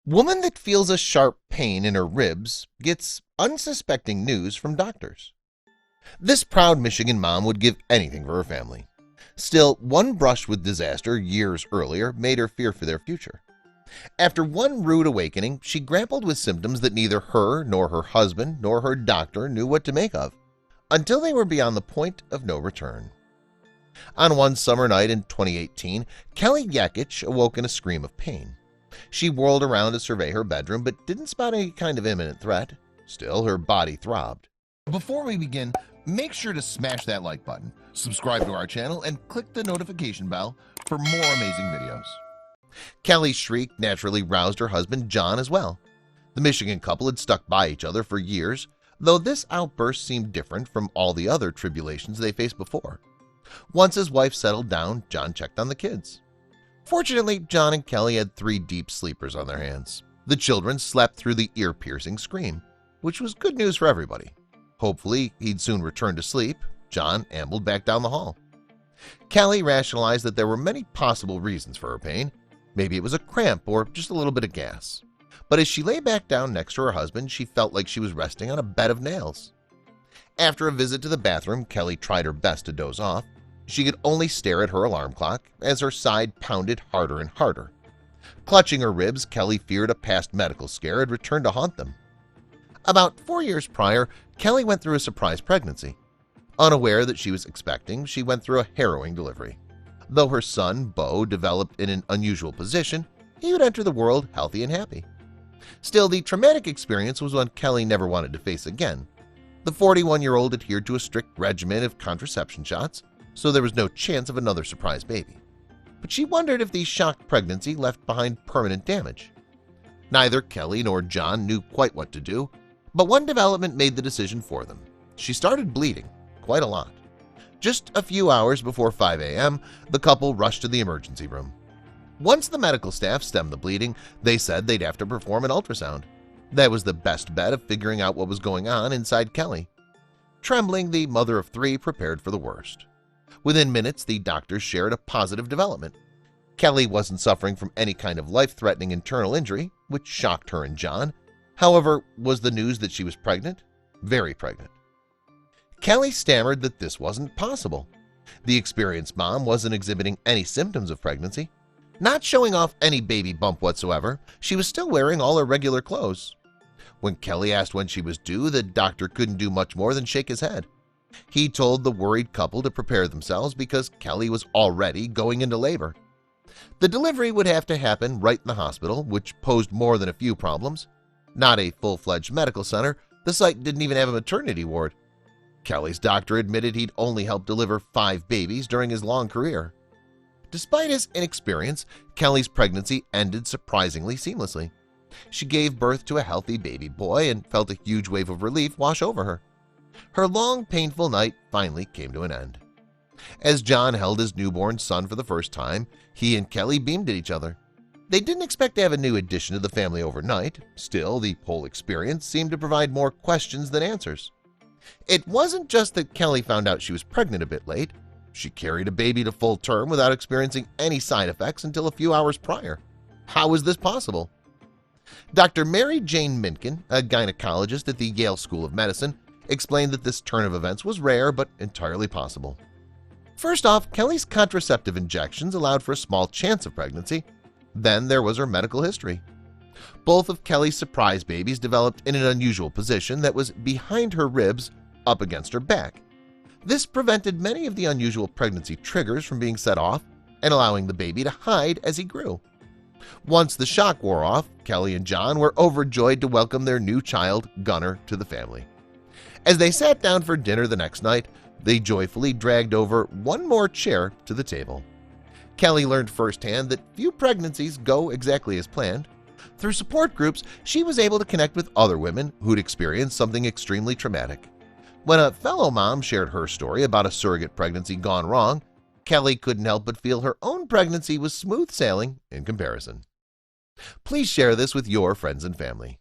Woman that feels a sharp pain in her ribs gets unsuspecting news from doctors. This proud Michigan mom would give anything for her family. Still, one brush with disaster years earlier made her fear for their future. After one rude awakening, she grappled with symptoms that neither her nor her husband nor her doctor knew what to make of, until they were beyond the point of no return. On one summer night in 2018, Kelly Yakich awoke in a scream of pain. She whirled around to survey her bedroom but didn't spot any kind of imminent threat. Still, her body throbbed. Before we begin, make sure to smash that like button, subscribe to our channel, and click the notification bell for more amazing videos. Kelly's shriek naturally roused her husband John as well. The Michigan couple had stuck by each other for years, though this outburst seemed different from all the other tribulations they faced before. Once his wife settled down, John checked on the kids. Fortunately, John and Kelly had 3 deep sleepers on their hands. The children slept through the ear-piercing scream, which was good news for everybody. Hopefully, he'd soon return to sleep. John ambled back down the hall. Kelly rationalized that there were many possible reasons for her pain. Maybe it was a cramp or just a little bit of gas. But as she lay back down next to her husband, she felt like she was resting on a bed of nails. After a visit to the bathroom, Kelly tried her best to doze off. She could only stare at her alarm clock as her side pounded harder and harder. Clutching her ribs, Kelly feared a past medical scare had returned to haunt them. About 4 years prior, Kelly went through a surprise pregnancy. Unaware that she was expecting, she went through a harrowing delivery. Though her son, Beau, developed in an unusual position, he would enter the world healthy and happy. Still, the traumatic experience was one Kelly never wanted to face again. The 41-year-old adhered to a strict regimen of contraception shots, so there was no chance of another surprise baby. But she wondered if the shocked pregnancy left behind permanent damage. Neither Kelly nor John knew quite what to do, but one development made the decision for them. She started bleeding, quite a lot. Just a few hours before 5 a.m., the couple rushed to the emergency room. Once the medical staff stemmed the bleeding, they said they'd have to perform an ultrasound. That was the best bet of figuring out what was going on inside Kelly. Trembling, the mother of 3 prepared for the worst. Within minutes, the doctors shared a positive development. Kelly wasn't suffering from any kind of life-threatening internal injury, which shocked her and John. However, was the news that she was pregnant? Very pregnant. Kelly stammered that this wasn't possible. The experienced mom wasn't exhibiting any symptoms of pregnancy. Not showing off any baby bump whatsoever, she was still wearing all her regular clothes. When Kelly asked when she was due, the doctor couldn't do much more than shake his head. He told the worried couple to prepare themselves because Kelly was already going into labor. The delivery would have to happen right in the hospital, which posed more than a few problems. Not a full-fledged medical center, the site didn't even have a maternity ward. Kelly's doctor admitted he'd only helped deliver 5 babies during his long career. Despite his inexperience, Kelly's pregnancy ended surprisingly seamlessly. She gave birth to a healthy baby boy and felt a huge wave of relief wash over her. Her long, painful night finally came to an end. As John held his newborn son for the first time, he and Kelly beamed at each other. They didn't expect to have a new addition to the family overnight. Still, the whole experience seemed to provide more questions than answers. It wasn't just that Kelly found out she was pregnant a bit late. She carried a baby to full term without experiencing any side effects until a few hours prior. How was this possible? Dr. Mary Jane Minkin, a gynecologist at the Yale School of Medicine, explained that this turn of events was rare but entirely possible. First off, Kelly's contraceptive injections allowed for a small chance of pregnancy. Then there was her medical history. Both of Kelly's surprise babies developed in an unusual position that was behind her ribs, up against her back. This prevented many of the unusual pregnancy triggers from being set off and allowing the baby to hide as he grew. Once the shock wore off, Kelly and John were overjoyed to welcome their new child, Gunnar, to the family. As they sat down for dinner the next night, they joyfully dragged over one more chair to the table. Kelly learned firsthand that few pregnancies go exactly as planned. Through support groups, she was able to connect with other women who'd experienced something extremely traumatic. When a fellow mom shared her story about a surrogate pregnancy gone wrong, Kelly couldn't help but feel her own pregnancy was smooth sailing in comparison. Please share this with your friends and family.